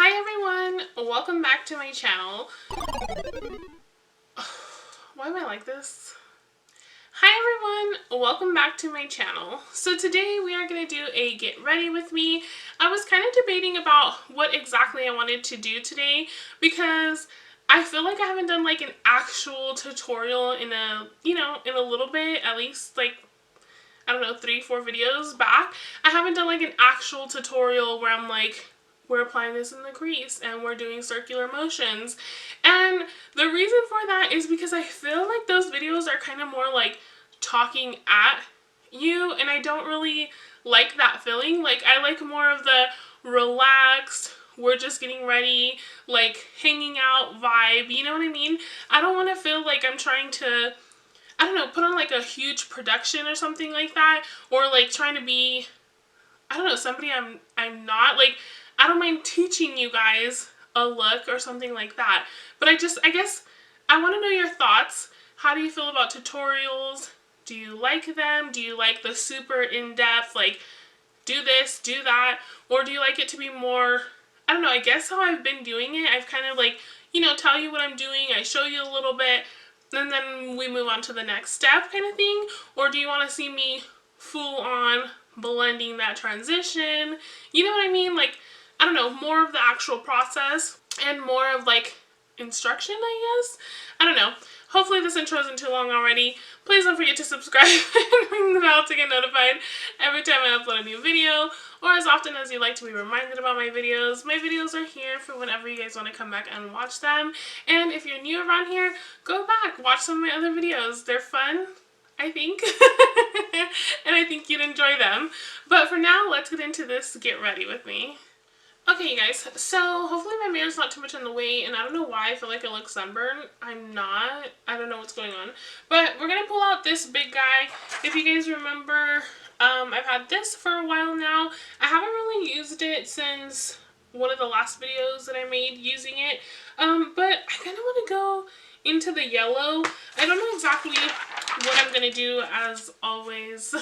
Hi everyone, welcome back to my channel. Why am I like this? Hi everyone, welcome back to my channel. So today we are going to do a get ready with me. I was kind of debating about what exactly I wanted to do today because I feel like I haven't done like an actual tutorial in a little bit, at least like I don't know, 3-4 videos back. I haven't done like an actual tutorial where I'm like, we're applying this in the crease and we're doing circular motions. And the reason for that is because I feel like those videos are kind of more like talking at you, and I don't really like that feeling. Like I like more of the relaxed, we're just getting ready, like hanging out vibe, you know what I mean? I don't want to feel like I'm trying to, I don't know, put on like a huge production or something like that, or like trying to be, I don't know, somebody I'm not. Like, I don't mind teaching you guys a look or something like that, but I guess I want to know your thoughts. How do you feel about tutorials? Do you like them? Do you like the super in-depth, like, do this, do that, or do you like it to be more, I don't know, I guess how I've been doing it, I've kind of like, you know, tell you what I'm doing, I show you a little bit, and then we move on to the next step kind of thing? Or do you want to see me full on blending that transition? You know what I mean? Like, I don't know, more of the actual process and more of like instruction, I guess? I don't know. Hopefully this intro isn't too long already. Please don't forget to subscribe and ring the bell to get notified every time I upload a new video, or as often as you like to be reminded about my videos. My videos are here for whenever you guys want to come back and watch them. And if you're new around here, go back, watch some of my other videos. They're fun, I think, and I think you'd enjoy them. But for now, let's get into this get ready with me. Okay, you guys, so hopefully my mirror's not too much in the way, and I don't know why I feel like I look sunburned. I'm not. I don't know what's going on. But we're going to pull out this big guy. If you guys remember, I've had this for a while now. I haven't really used it since one of the last videos that I made using it. But I kind of want to go into the yellow. I don't know exactly what I'm going to do, as always.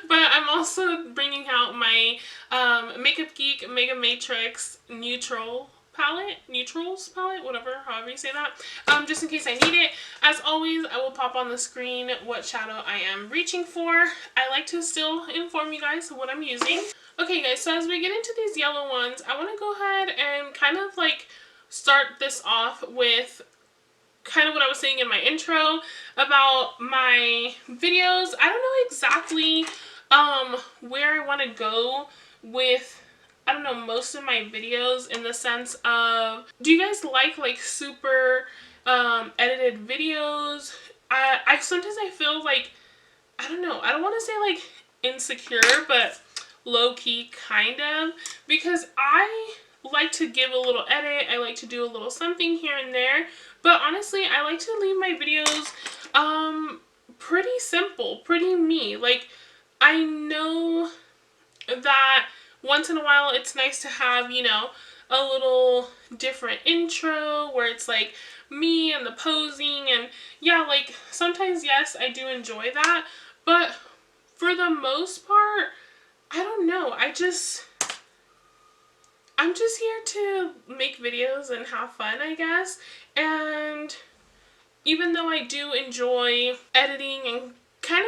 But I'm also bringing out my Makeup Geek Mega Matrix Neutrals palette, whatever, however you say that, just in case I need it. As always, I will pop on the screen what shadow I am reaching for. I like to still inform you guys what I'm using. Okay guys, so as we get into these yellow ones, I want to go ahead and kind of like start this off with kind of what I was saying in my intro about my videos. I don't know exactly where I want to go with, I don't know, most of my videos, in the sense of, do you guys like super edited videos? I sometimes I feel like, I don't know, I don't want to say like insecure, but low-key kind of, because I like to give a little edit, I like to do a little something here and there, but honestly I like to leave my videos pretty simple, pretty me. Like, I know that once in a while it's nice to have, you know, a little different intro where it's like me and the posing, and yeah, like sometimes, yes, I do enjoy that, but for the most part, I don't know, I'm just here to make videos and have fun, I guess. And even though I do enjoy editing and kind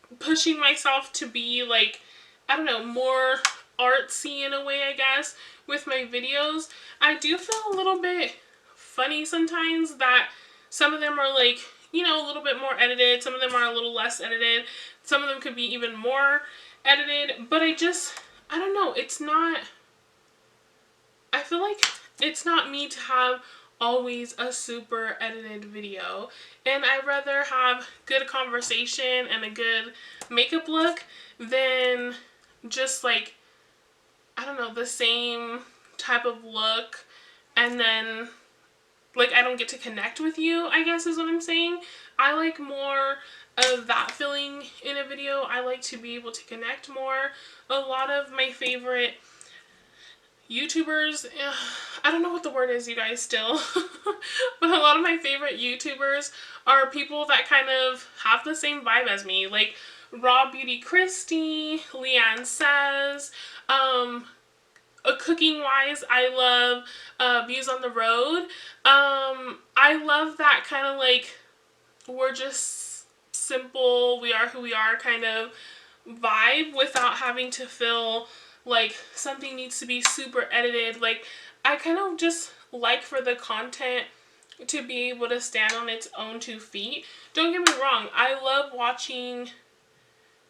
of pushing myself to be like, I don't know, more artsy in a way, I guess, with my videos, I do feel a little bit funny sometimes that some of them are like, you know, a little bit more edited, some of them are a little less edited, some of them could be even more edited, but I don't know, it's not, I feel like it's not me to have always a super edited video, and I'd rather have good conversation and a good makeup look than just like, I don't know, the same type of look and then like I don't get to connect with you, I guess is what I'm saying. I like more of that feeling in a video. I like to be able to connect more. A lot of my favorite YouTubers, I don't know what the word is, you guys, still, but a lot of my favorite YouTubers are people that kind of have the same vibe as me, like Raw Beauty Christy, Leanne Says, cooking wise, I love Views on the Road. I love that kind of like, we're just simple, we are who we are kind of vibe without having to feel like something needs to be super edited. Like, I kind of just like for the content to be able to stand on its own 2 feet. Don't get me wrong, I love watching,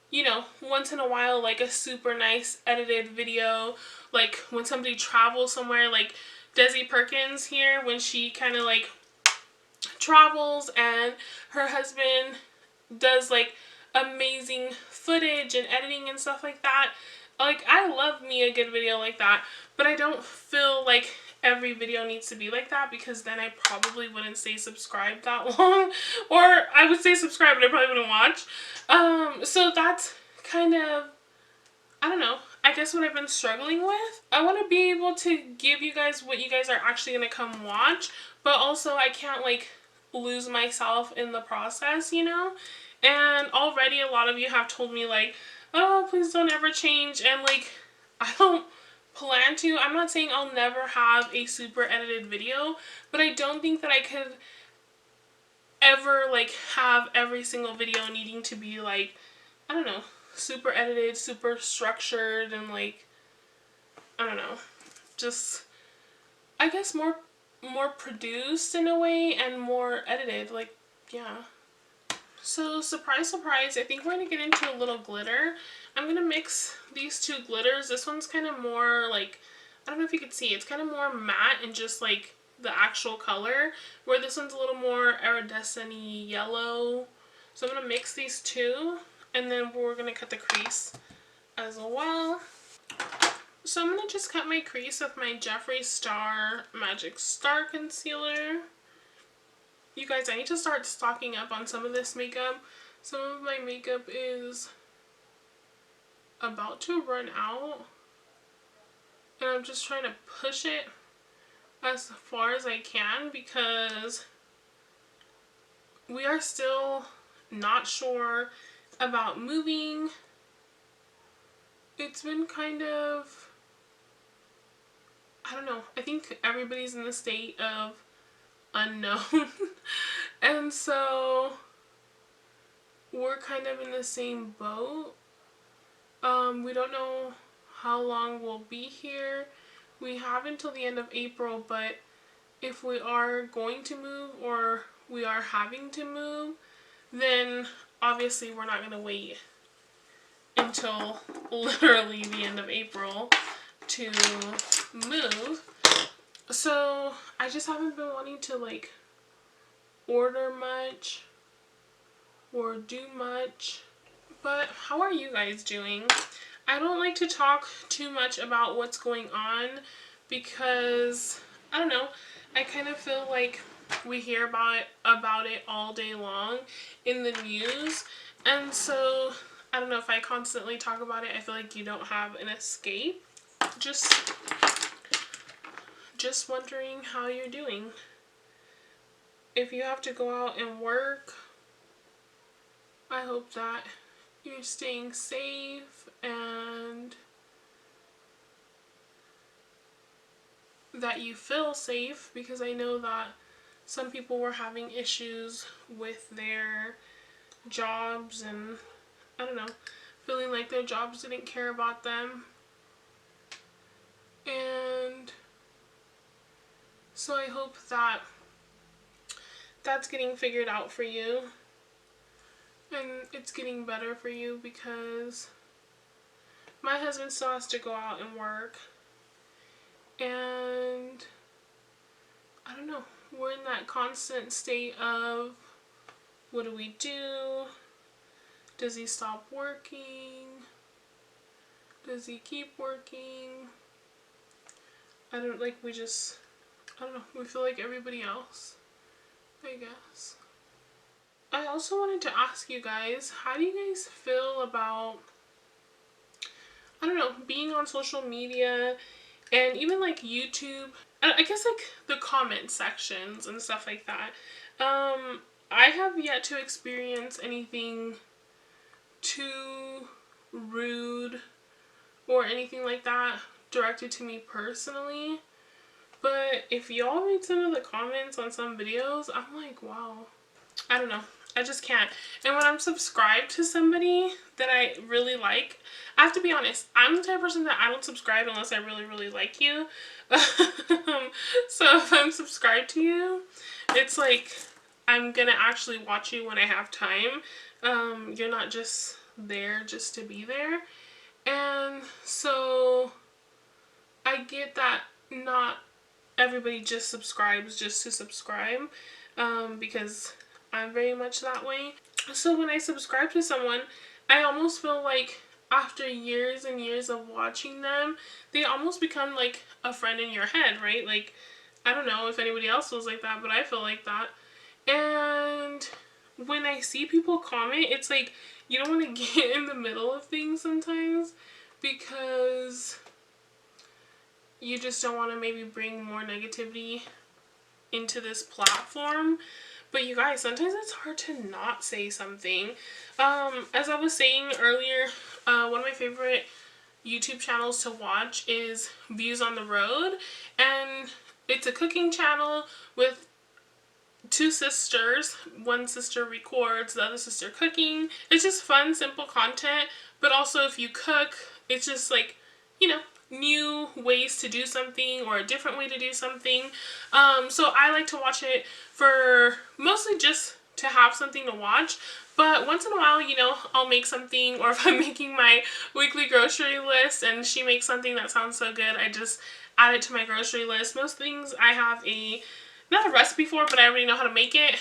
you know, once in a while, like a super nice edited video, like when somebody travels somewhere, like Desi Perkins here, when she kind of like travels and her husband does like amazing footage and editing and stuff like that. Like, I love me a good video like that, but I don't feel like every video needs to be like that, because then I probably wouldn't stay subscribed that long, or I would stay subscribed but I probably wouldn't watch. So that's kind of, I don't know, I guess what I've been struggling with. I want to be able to give you guys what you guys are actually going to come watch, but also I can't like lose myself in the process, you know? And already a lot of you have told me like, oh, please don't ever change, and like, I don't plan to. I'm not saying I'll never have a super edited video, but I don't think that I could ever like have every single video needing to be like, I don't know, super edited, super structured, and like, I don't know, just, I guess more produced in a way and more edited, like, yeah. So surprise, surprise, I think we're going to get into a little glitter. I'm going to mix these two glitters. This one's kind of more like, I don't know if you can see, it's kind of more matte and just like the actual color, where this one's a little more iridescent-y yellow. So I'm going to mix these two, and then we're going to cut the crease as well. So I'm going to just cut my crease with my Jeffree Star Magic Star Concealer. You guys, I need to start stocking up on some of this makeup. Some of my makeup is about to run out, and I'm just trying to push it as far as I can, because we are still not sure about moving. It's been kind of, I don't know, I think everybody's in the state of unknown. And so we're kind of in the same boat. We don't know how long we'll be here. We have until the end of April, but if we are going to move or we are having to move, then obviously we're not going to wait until literally the end of April to move. So I just haven't been wanting to like order much or do much. But how are you guys doing? I don't like to talk too much about what's going on, because I don't know, I kind of feel like we hear about it all day long in the news, and so I don't know, if I constantly talk about it, I feel like you don't have an escape. Just wondering how you're doing. If you have to go out and work, I hope that you're staying safe and that you feel safe, because I know that some people were having issues with their jobs and, I don't know, feeling like their jobs didn't care about them. And so I hope that that's getting figured out for you and it's getting better for you, because my husband still has to go out and work, and I don't know, we're in that constant state of, what do we do? Does he stop working? Does he keep working? I don't, like, I don't know, we feel like everybody else, I guess. I also wanted to ask you guys, how do you guys feel about, I don't know, being on social media and even like YouTube, I guess like the comment sections and stuff like that. I have yet to experience anything too rude or anything like that directed to me personally. But if y'all read some of the comments on some videos, I'm like, wow. I don't know. I just can't. And when I'm subscribed to somebody that I really like, I have to be honest, I'm the type of person that I don't subscribe unless I really, really like you. So if I'm subscribed to you, it's like I'm gonna actually watch you when I have time. You're not just there just to be there. And so I get that not everybody just subscribes just to subscribe, because I'm very much that way. So when I subscribe to someone, I almost feel like after years and years of watching them, they almost become like a friend in your head, right? Like, I don't know if anybody else feels like that, but I feel like that. And when I see people comment, it's like you don't want to get in the middle of things sometimes, because you just don't want to maybe bring more negativity into this platform. But you guys, sometimes it's hard to not say something. As I was saying earlier, one of my favorite YouTube channels to watch is Views on the Road, and it's a cooking channel with two sisters. One sister records, the other sister cooking. It's just fun, simple content, but also if you cook, it's just like, you know, new ways to do something or a different way to do something. So I like to watch it for mostly just to have something to watch, but once in a while, you know, I'll make something, or if I'm making my weekly grocery list and she makes something that sounds so good, I just add it to my grocery list. Most things I have not a recipe for, but I already know how to make it.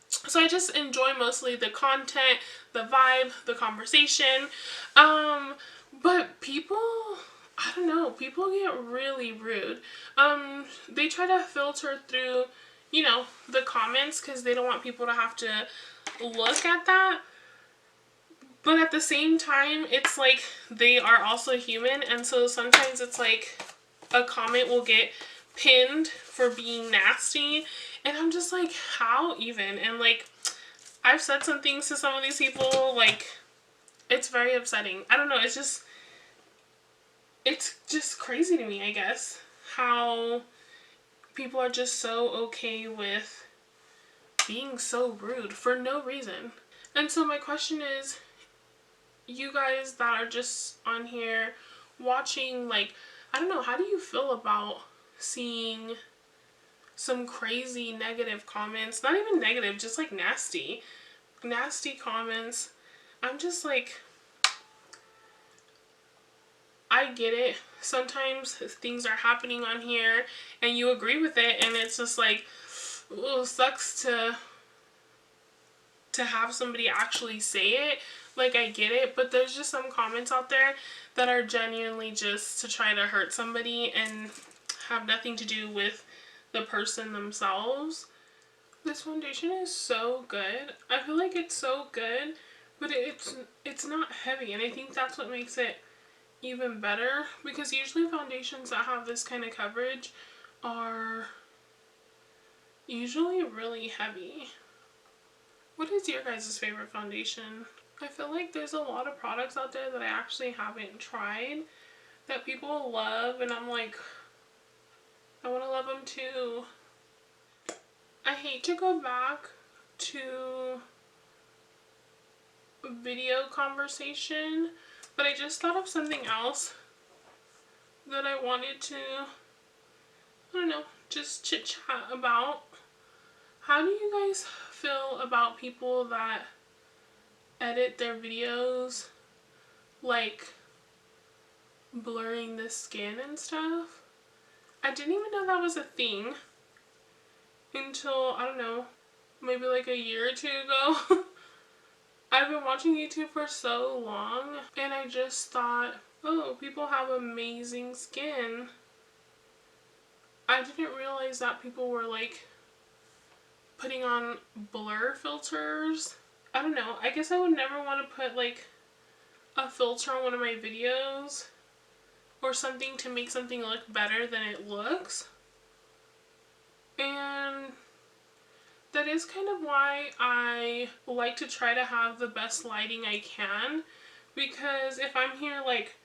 So I just enjoy mostly the content, the vibe, the conversation. But people, I don't know, people get really rude. They try to filter through, you know, the comments because they don't want people to have to look at that. But at the same time, it's like they are also human, and so sometimes it's like a comment will get pinned for being nasty, and I'm just like, how even? And like, I've said some things to some of these people, like, it's very upsetting. I don't know, it's just crazy to me, I guess, how people are just so okay with being so rude for no reason. And so my question is, you guys that are just on here watching, like, I don't know, how do you feel about seeing some crazy negative comments? Not even negative, just like nasty comments. I'm just like, I get it. Sometimes things are happening on here and you agree with it, and it's just like, ooh, sucks to have somebody actually say it. Like, I get it, but there's just some comments out there that are genuinely just to try to hurt somebody and have nothing to do with the person themselves. This foundation is so good. I feel like it's so good, but it's not heavy, and I think that's what makes it even better, because usually foundations that have this kind of coverage are usually really heavy. What is your guys' favorite foundation? I feel like there's a lot of products out there that I actually haven't tried that people love, and I'm like, I want to love them too. I hate to go back to video conversation, but I just thought of something else that I wanted to, I don't know, just chit chat about. How do you guys feel about people that edit their videos like blurring the skin and stuff? I didn't even know that was a thing until, I don't know, maybe like a year or two ago. I've been watching YouTube for so long, and I just thought, oh, people have amazing skin. I didn't realize that people were like putting on blur filters. I don't know, I guess I would never want to put like a filter on one of my videos or something to make something look better than it looks. And that is kind of why I like to try to have the best lighting I can, because if I'm here like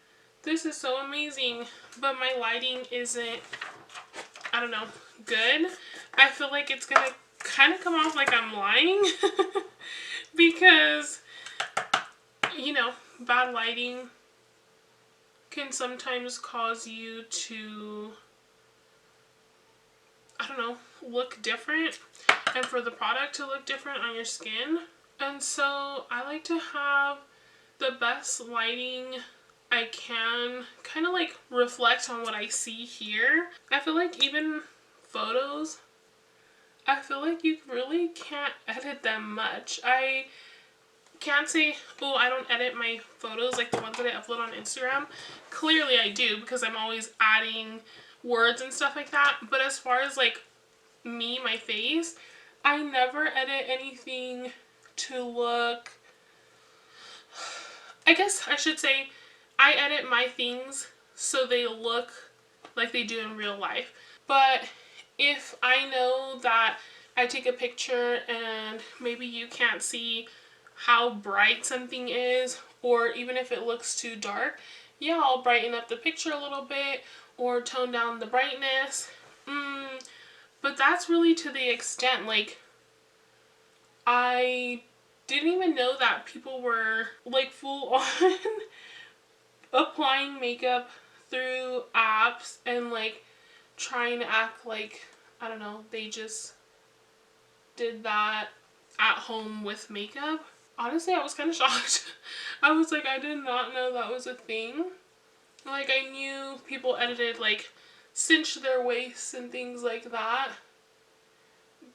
This is so amazing, but my lighting isn't, I don't know, good. I feel like it's gonna kind of come off like I'm lying because, you know, bad lighting can sometimes cause you to, I don't know, look different, and for the product to look different on your skin. And so I like to have the best lighting I can, kind of like reflect on what I see here. I feel like even photos, I feel like you really can't edit them much. I can't say, oh, I don't edit my photos like the ones that I upload on Instagram. Clearly I do, because I'm always adding words and stuff like that. But as far as like me, my face, I never edit anything to look, I guess I should say, I edit my things so they look like they do in real life. But if I know that I take a picture and maybe you can't see how bright something is, or even if it looks too dark, yeah, I'll brighten up the picture a little bit or tone down the brightness. But that's really to the extent. Like, I didn't even know that people were like full on applying makeup through apps and like trying to act like, I don't know, they just did that at home with makeup. Honestly, I was kind of shocked. I was like, I did not know that was a thing. Like, I knew people edited, like, cinch their waists and things like that.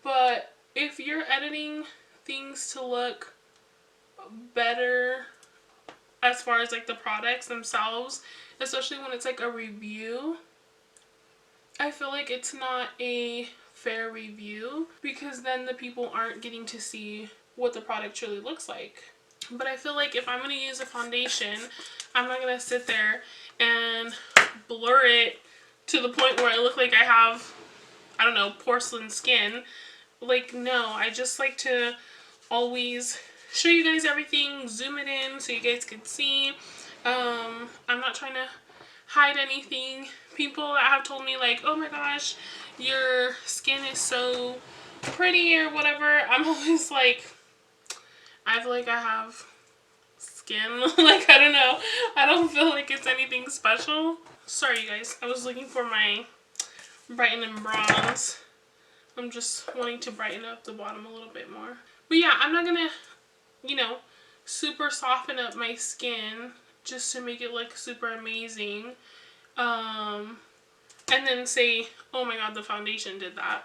But if you're editing things to look better as far as, like, the products themselves, especially when it's, like, a review, I feel like it's not a fair review, because then the people aren't getting to see what the product truly looks like. But I feel like if I'm going to use a foundation, I'm not going to sit there and blur it to the point where I look like I have, I don't know, porcelain skin. Like, no, I just like to always show you guys everything, zoom it in so you guys can see. I'm not trying to hide anything. People that have told me like, oh my gosh, your skin is so pretty or whatever, I'm always like, I feel like I have skin. Like, I don't know. I don't feel like it's anything special. Sorry, you guys. I was looking for my Brighten and Bronze. I'm just wanting to brighten up the bottom a little bit more. But yeah, I'm not gonna, you know, super soften up my skin just to make it look super amazing. And then say, oh my god, the foundation did that.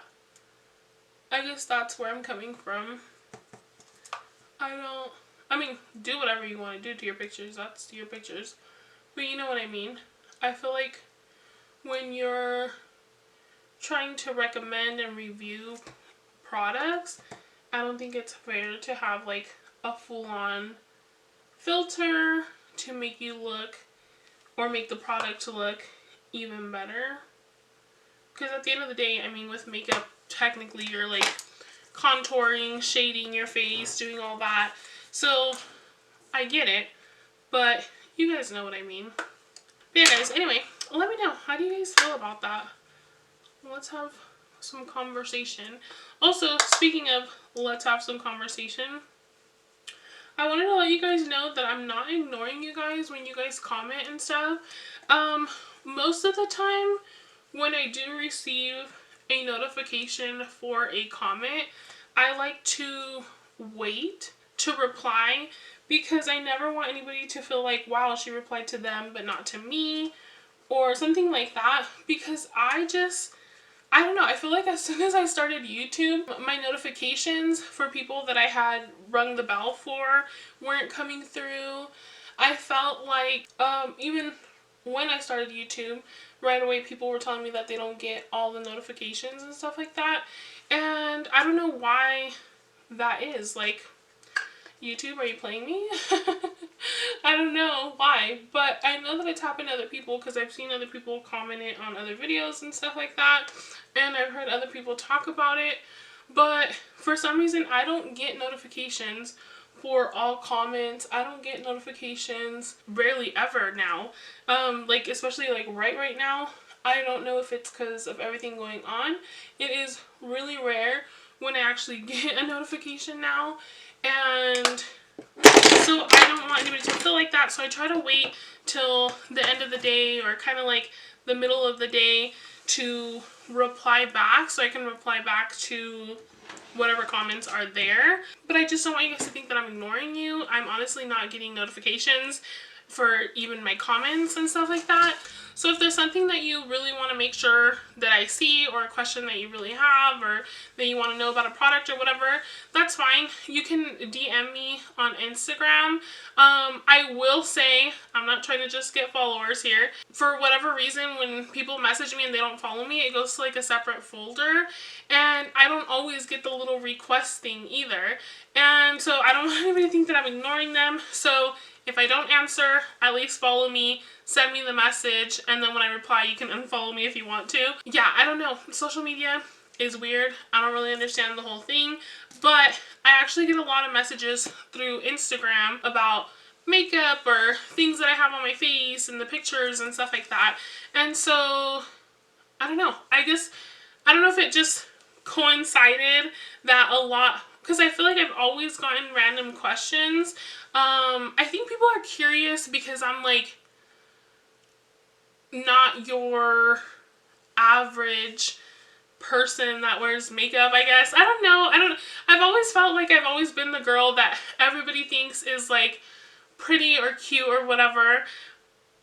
I guess that's where I'm coming from. I mean, do whatever you want to do to your pictures. That's your pictures. But you know what I mean. I feel like when you're trying to recommend and review products, I don't think it's fair to have like a full-on filter to make you look, or make the product look even better. Because at the end of the day, I mean, with makeup, technically you're like contouring, shading your face, doing all that. So I get it, but you guys know what I mean. But yeah, guys, anyway, let me know, how do you guys feel about that? Let's have some conversation. Also, speaking of let's have some conversation, I wanted to let you guys know that I'm not ignoring you guys when you guys comment and stuff. Most of the time when I do receive a notification for a comment, I like to wait to reply, because I never want anybody to feel like, wow, she replied to them but not to me, or something like that. Because I don't know, I feel like as soon as I started YouTube, my notifications for people that I had rung the bell for weren't coming through. I felt like, even when I started YouTube, right away people were telling me that they don't get all the notifications and stuff like that. And I don't know why that is. Like, YouTube, are you playing me? I don't know why, but I know that it's happened to other people, because I've seen other people comment it on other videos and stuff like that, and I've heard other people talk about it. But for some reason, I don't get notifications for all comments. I don't get notifications barely ever now. Like especially like right now. I don't know if it's because of everything going on. It is really rare when I actually get a notification now. And so I don't want anybody to feel like that. So I try to wait till the end of the day or kind of like the middle of the day to reply back, so I can reply back to whatever comments are there. But I just don't want you guys to think that I'm ignoring you. I'm honestly not getting notifications for even my comments and stuff like that. So if there's something that you really want to make sure that I see, or a question that you really have, or that you want to know about a product or whatever, that's fine. You can DM me on Instagram. I will say, I'm not trying to just get followers here. For whatever reason, when people message me and they don't follow me, it goes to like a separate folder. And I don't always get the little request thing either. And so I don't want anybody to think that I'm ignoring them. So if I don't answer, at least follow me, send me the message, and then when I reply, you can unfollow me if you want to. Yeah, I don't know. Social media is weird. I don't really understand the whole thing, but I actually get a lot of messages through Instagram about makeup or things that I have on my face and the pictures and stuff like that. And so, I don't know. I don't know if it just coincided that a lot, because I feel like I've always gotten random questions. I think people are curious because I'm like not your average person that wears makeup, I guess. I don't know. I've always felt like I've always been the girl that everybody thinks is like pretty or cute or whatever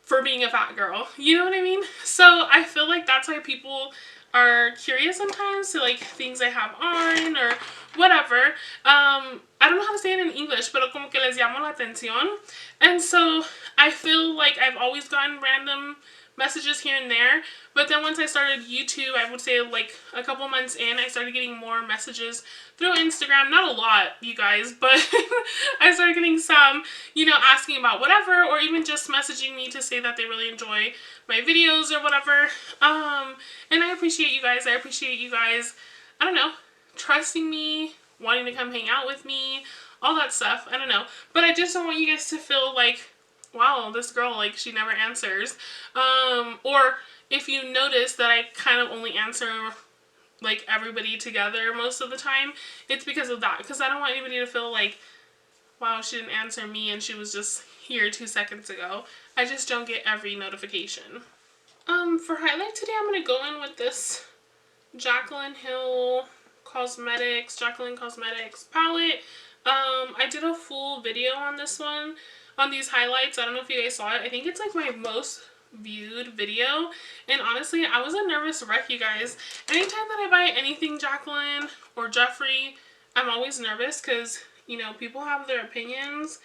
for being a fat girl. You know what I mean? So I feel like that's why people are curious sometimes to like things I have on or whatever. I don't know how to say it in English, pero como que les llamo la atención. And so I feel like I've always gotten random messages here and there, but then once I started YouTube, I would say like a couple months in, I started getting more messages through Instagram. Not a lot, you guys, but I started getting some, you know, asking about whatever, or even just messaging me to say that they really enjoy my videos or whatever. And I appreciate you guys. I appreciate you guys, I don't know, trusting me, wanting to come hang out with me, all that stuff. I don't know, but I just don't want you guys to feel like, wow, this girl, like, she never answers. Or if you notice that I kind of only answer, like, everybody together most of the time, it's because of that. Because I don't want anybody to feel like, wow, she didn't answer me and she was just here 2 seconds ago. I just don't get every notification. For highlight today, I'm going to go in with this Jaclyn Cosmetics palette. I did a full video on this one, on these highlights. I don't know if you guys saw it. I think it's like my most viewed video, and honestly I was a nervous wreck, you guys. Anytime that I buy anything Jaclyn or Jeffree, I'm always nervous because, you know, people have their opinions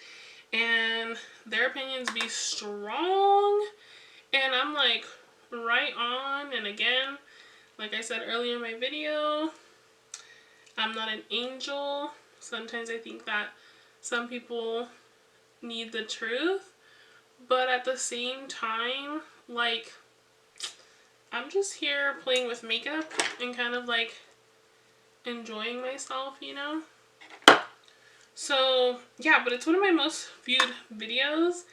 and their opinions be strong, and I'm like right on. And again, like I said earlier in my video, I'm not an angel. Sometimes I think that some people need the truth, but at the same time, like, I'm just here playing with makeup and kind of like enjoying myself, you know? So yeah, but it's one of my most viewed videos.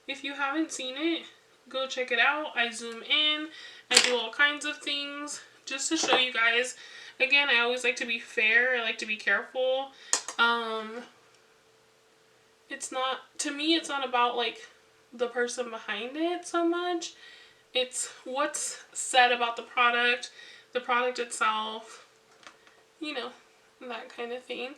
If you haven't seen it, go check it out. I zoom in, I do all kinds of things just to show you guys. Again, I always like to be fair, I like to be careful. It's not, to me, it's not about like the person behind it so much. It's what's said about the product itself, you know, that kind of thing.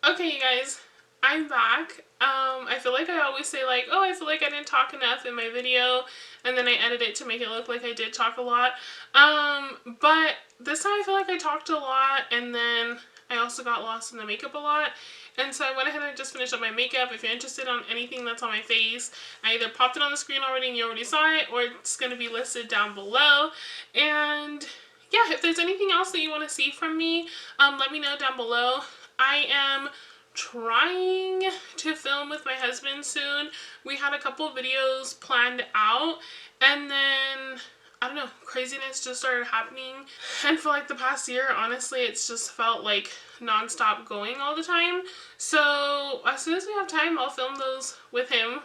Okay, you guys, I'm back. I feel like I always say like, oh, I feel like I didn't talk enough in my video, and then I edit it to make it look like I did talk a lot. But this time I feel like I talked a lot, and then I also got lost in the makeup a lot. And so I went ahead and just finished up my makeup. If you're interested on anything that's on my face, I either popped it on the screen already and you already saw it, or it's going to be listed down below. And yeah, if there's anything else that you want to see from me, let me know down below. I am trying to film with my husband soon. We had a couple videos planned out, and then I don't know, craziness just started happening. And for like the past year, honestly, it's just felt like non-stop going all the time. So as soon as we have time, I'll film those with him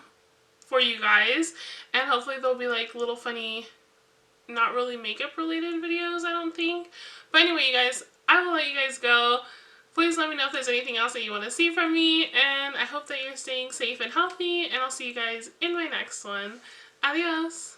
for you guys. And hopefully they'll be like little funny, not really makeup related videos, I don't think. But anyway, you guys, I will let you guys go. Please let me know if there's anything else that you want to see from me. And I hope that you're staying safe and healthy. And I'll see you guys in my next one. Adios!